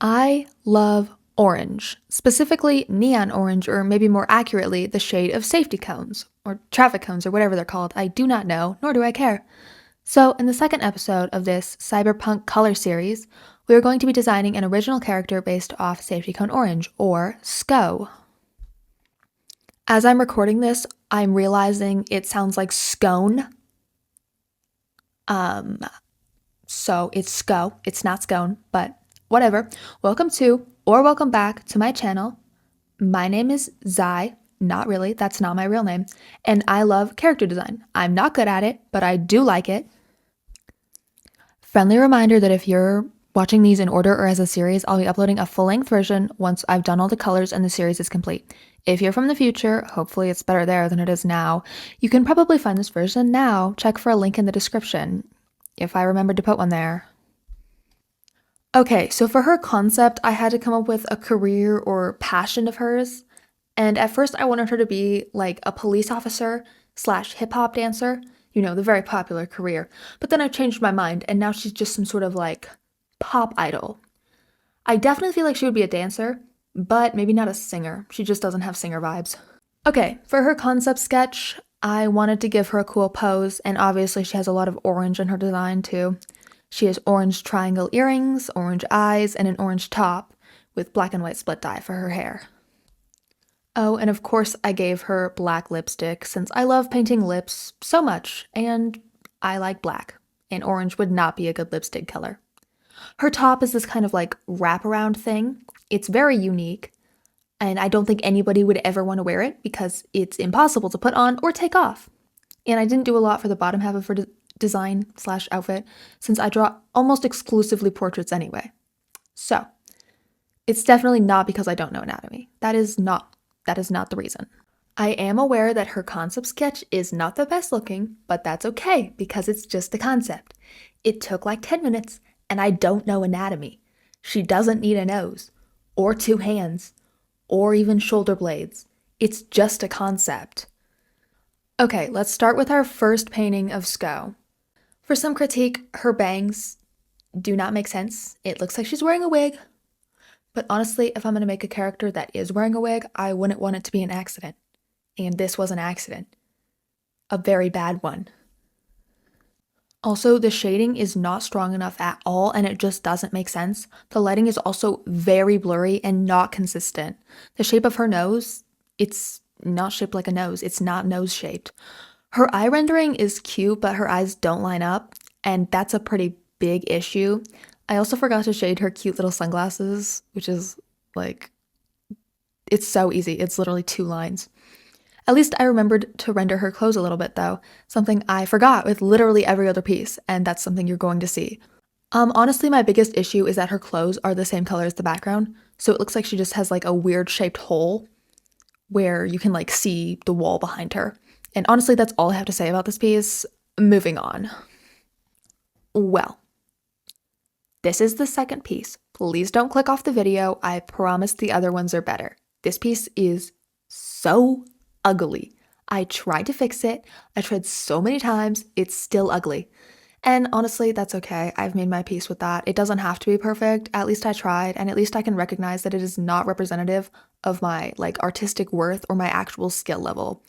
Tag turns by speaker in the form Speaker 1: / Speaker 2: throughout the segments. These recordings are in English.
Speaker 1: I love orange, specifically neon orange, or maybe more accurately, the shade of safety cones, or traffic cones, or whatever they're called. I do not know, nor do I care. So, in the second episode of this cyberpunk color series, we are going to be designing an original character based off safety cone orange, or SCO. As I'm recording this, I'm realizing it sounds like scone. Um, so it's SCO, it's not scone, but whatever. Welcome to, or welcome back to my channel. My name is Zai. Not really, that's not my real name. And I love character design. I'm not good at it, but I do like it. Friendly reminder that if you're watching these in order or as a series, I'll be uploading a full-length version once I've done all the colors and the series is complete. If you're from the future, hopefully it's better there than it is now. You can probably find this version now. Check for a link in the description, if I remembered to put one there. Okay, so for her concept, I had to come up with a career or passion of hers. And at first, I wanted her to be like a police officer slash hip hop dancer, you know, the very popular career. But then I changed my mind, and now she's just some sort of like pop idol. I definitely feel like she would be a dancer, but maybe not a singer. She just doesn't have singer vibes. Okay, for her concept sketch, I wanted to give her a cool pose, and obviously, she has a lot of orange in her design too. She has orange triangle earrings, orange eyes, and an orange top with black and white split dye for her hair. Oh, and of course, I gave her black lipstick since I love painting lips so much, and I like black, and orange would not be a good lipstick color. Her top is this kind of like wraparound thing. It's very unique, and I don't think anybody would ever want to wear it because it's impossible to put on or take off. And I didn't do a lot for the bottom half of her design slash outfit since I draw almost exclusively portraits anyway. So, it's definitely not because I don't know anatomy. That is not the reason. I am aware that her concept sketch is not the best looking, but that's okay because it's just a concept. It took like 10 minutes and I don't know anatomy. She doesn't need a nose, or two hands, or even shoulder blades. It's just a concept. Okay, let's start with our first painting of SCO. For some critique, her bangs do not make sense. It looks like she's wearing a wig. But honestly, if I'm going to make a character that is wearing a wig, I wouldn't want it to be an accident. And this was an accident. A very bad one. Also, the shading is not strong enough at all and it just doesn't make sense. The lighting is also very blurry and not consistent. The shape of her nose, it's not shaped like a nose. It's not nose shaped. Her eye rendering is cute, but her eyes don't line up, and that's a pretty big issue. I also forgot to shade her cute little sunglasses, which is like, it's so easy. It's literally 2 lines. At least I remembered to render her clothes a little bit though, something I forgot with literally every other piece, and that's something you're going to see. Honestly, my biggest issue is that her clothes are the same color as the background, so it looks like she just has like a weird shaped hole where you can like see the wall behind her. And honestly, that's all I have to say about this piece. Moving on. Well, this is the second piece. Please don't click off the video. I promise the other ones are better. This piece is so ugly. I tried to fix it. I tried so many times. It's still ugly. And honestly, that's okay. I've made my peace with that. It doesn't have to be perfect. At least I tried, and at least I can recognize that it is not representative of my like artistic worth or my actual skill level.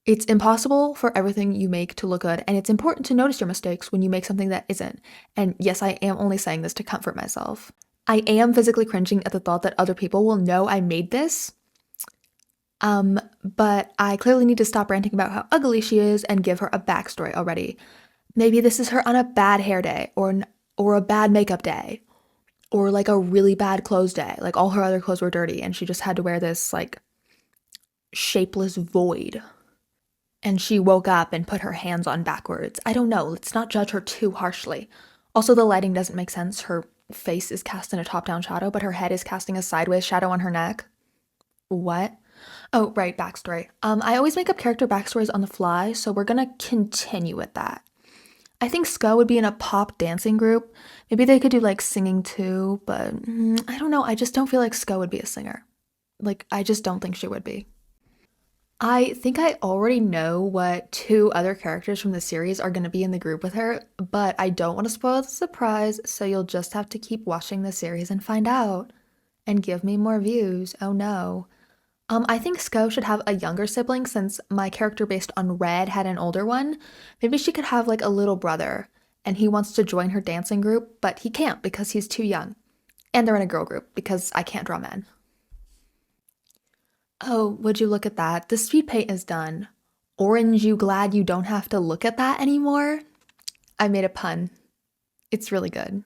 Speaker 1: It's impossible for everything you make to look good, and it's important to notice your mistakes when you make something that isn't. And yes, I am only saying this to comfort myself. I am physically cringing at the thought that other people will know I made this. But I clearly need to stop ranting about how ugly she is and give her a backstory already. Maybe this is her on a bad hair day, or a bad makeup day, or like a really bad clothes day. Like all her other clothes were dirty, and she just had to wear this like shapeless void. And she woke up and put her hands on backwards. I don't know. Let's not judge her too harshly. Also, the lighting doesn't make sense. Her face is cast in a top-down shadow, but her head is casting a sideways shadow on her neck. What? Oh, right, backstory. I always make up character backstories on the fly, so we're gonna continue with that. I think SCO would be in a pop dancing group. Maybe they could do like singing too, but I don't know. I just don't feel like SCO would be a singer. Like, I just don't think she would be. I think I already know what two other characters from the series are going to be in the group with her, but I don't want to spoil the surprise, so you'll just have to keep watching the series and find out. And give me more views. Oh no. I think Sko should have a younger sibling since my character based on Red had an older one. Maybe she could have like a little brother, and he wants to join her dancing group, but he can't because he's too young. And they're in a girl group because I can't draw men. Oh, would you look at that? The speed paint is done. Orange, you glad you don't have to look at that anymore? I made a pun. It's really good.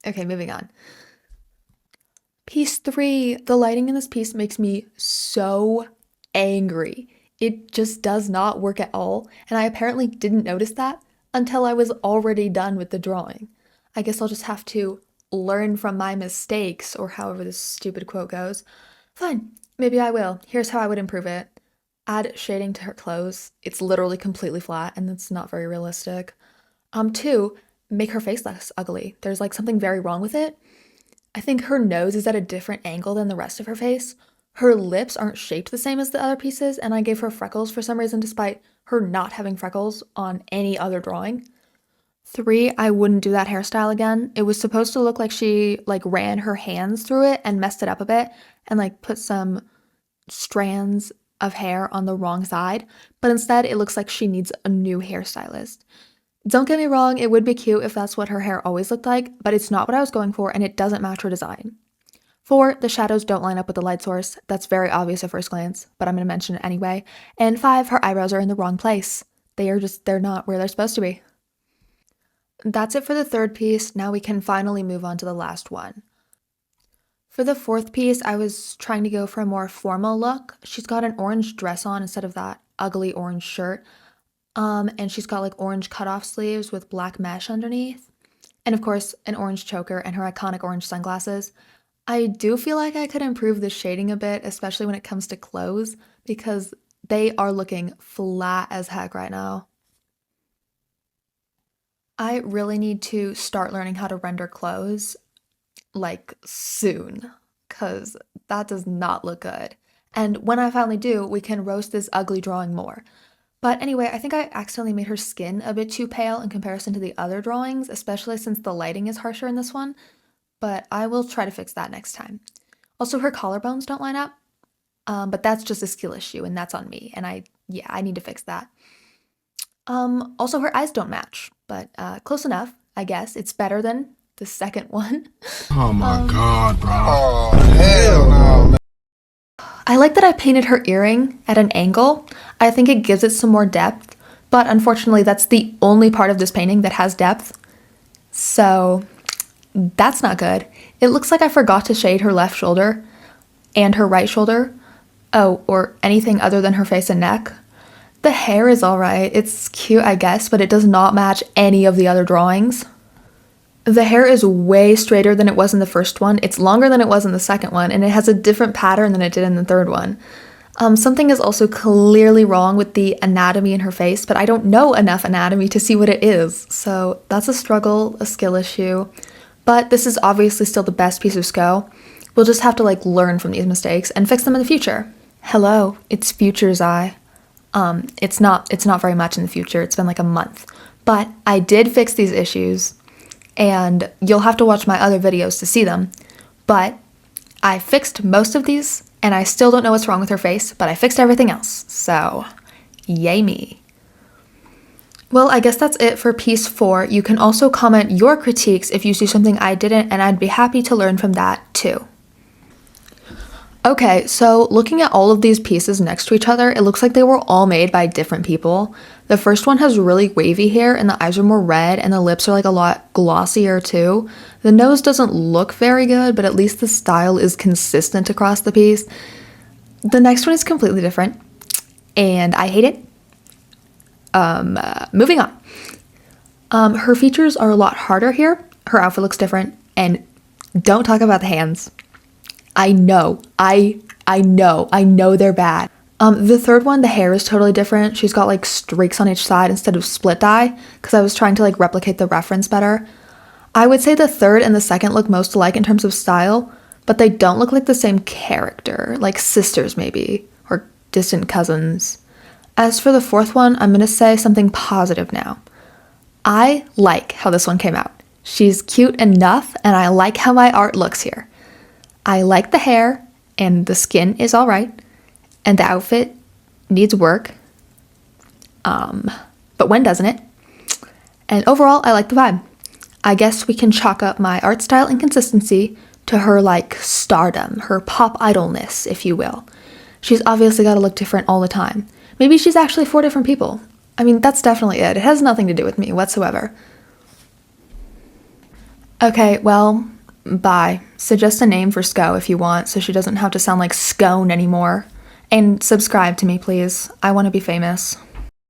Speaker 1: Okay, moving on. Piece 3. The lighting in this piece makes me so angry. It just does not work at all, and I apparently didn't notice that until I was already done with the drawing. I guess I'll just have to learn from my mistakes, or however this stupid quote goes. Fine, maybe I will. Here's how I would improve it. Add shading to her clothes. It's literally completely flat, and it's not very realistic. 2, make her face less ugly. There's like something very wrong with it. I think her nose is at a different angle than the rest of her face. Her lips aren't shaped the same as the other pieces, and I gave her freckles for some reason despite her not having freckles on any other drawing. 3, I wouldn't do that hairstyle again. It was supposed to look like she like ran her hands through it and messed it up a bit and like put some strands of hair on the wrong side, but instead it looks like she needs a new hairstylist. Don't get me wrong, it would be cute if that's what her hair always looked like, but it's not what I was going for and it doesn't match her design. 4, the shadows don't line up with the light source. That's very obvious at first glance, but I'm going to mention it anyway. And 5, her eyebrows are in the wrong place. They're not where they're supposed to be. That's it for the third piece. Now we can finally move on to the last one. For the fourth piece, I was trying to go for a more formal look. She's got an orange dress on instead of that ugly orange shirt. And she's got like orange cutoff sleeves with black mesh underneath. And of course, an orange choker and her iconic orange sunglasses. I do feel like I could improve the shading a bit, especially when it comes to clothes, because they are looking flat as heck right now. I really need to start learning how to render clothes, like soon, because that does not look good. And when I finally do, we can roast this ugly drawing more. But anyway, I think I accidentally made her skin a bit too pale in comparison to the other drawings, especially since the lighting is harsher in this one. But I will try to fix that next time. Also, her collarbones don't line up, but that's just a skill issue, and that's on me. And yeah, I need to fix that. Also, her eyes don't match, but close enough, I guess. It's better than the second one.
Speaker 2: Oh my God, bro. Oh, hell no, man.
Speaker 1: I like that I painted her earring at an angle. I think it gives it some more depth, but unfortunately, that's the only part of this painting that has depth. So that's not good. It looks like I forgot to shade her left shoulder and her right shoulder. Oh, or anything other than her face and neck. The hair is alright. It's cute, I guess, but it does not match any of the other drawings. The hair is way straighter than it was in the first one. It's longer than it was in the second one, and it has a different pattern than it did in the third one. Something is also clearly wrong with the anatomy in her face, but I don't know enough anatomy to see what it is. So that's a struggle, a skill issue. But this is obviously still the best piece of Sko. We'll just have to like learn from these mistakes and fix them in the future. Hello, it's Future's Eye. It's not very much in the future. It's been like a month. But I did fix these issues, and you'll have to watch my other videos to see them. But I fixed most of these, and I still don't know what's wrong with her face, but I fixed everything else. So, yay me. Well, I guess that's it for piece 4. You can also comment your critiques if you see something I didn't, and I'd be happy to learn from that too. Okay, so looking at all of these pieces next to each other, it looks like they were all made by different people. The first one has really wavy hair and the eyes are more red and the lips are like a lot glossier too. The nose doesn't look very good, but at least the style is consistent across the piece. The next one is completely different and I hate it. Moving on. Her features are a lot harder here. Her outfit looks different, and don't talk about the hands. I know they're bad. The third one, the hair is totally different. She's got like streaks on each side instead of split dye because I was trying to like replicate the reference better. I would say the third and the second look most alike in terms of style. but they don't look like the same character, like sisters maybe, or distant cousins. As for the fourth one, I'm gonna say something positive now. I like how this one came out. She's cute enough, and I like how my art looks here. I like the hair, and the skin is alright, and the outfit needs work. But when doesn't it? And overall, I like the vibe. I guess we can chalk up my art style inconsistency to her, like, stardom, her pop idolness, if you will. She's obviously gotta look different all the time. Maybe she's actually 4 different people. I mean, that's definitely it. It has nothing to do with me whatsoever. Okay, well, bye. Suggest a name for Sko if you want, so she doesn't have to sound like Scone anymore. And subscribe to me, please. I want to be famous.